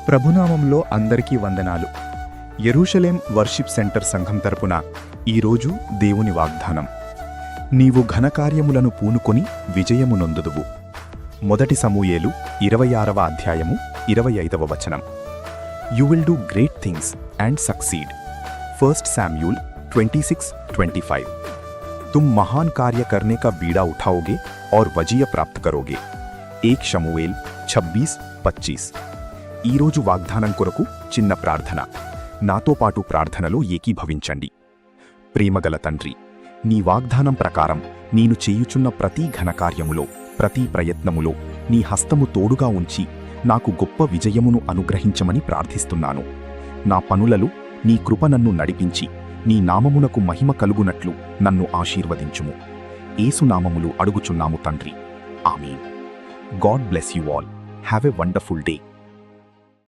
ప్రభునామంలో అందరికీ వందనాలు. యెరూషలేం worship centre సంఘం తరపున ఈరోజు దేవుని వాగ్దానం. నీవు ఘనకార్యములను పూనుకొని విజయము నొందుదువు. మొదటి సమూయేలు 26వ అధ్యాయము 25వ వచనం. You will do great things and succeed. 1 Samuel 26:25. तुम महान कार्य करने का बीड़ा उठाओगे और वजीय प्राप्त करोगे. 1 शमूएल 26:25. ఈరోజు వాగ్దానం కొరకు చిన్న ప్రార్థన. నాతో పాటు ప్రార్థనలో ఏకీభవించండి. ప్రేమగల తండ్రి, నీ వాగ్దానం ప్రకారం నేను చేయుచున్న ప్రతి ఘనకార్యములో, ప్రతి ప్రయత్నములో నీ హస్తము తోడుగా ఉంచి నాకు గొప్ప విజయమును అనుగ్రహించమని ప్రార్థిస్తున్నాను. నా పనులలో నీ కృప నన్ను నడిపించి నీ నామమునకు మహిమ కలుగునట్లు నన్ను ఆశీర్వదించుము. యేసు నామములో అడుగుచున్నాము తండ్రి. ఆమేన్. God bless you all. Have a wonderful day.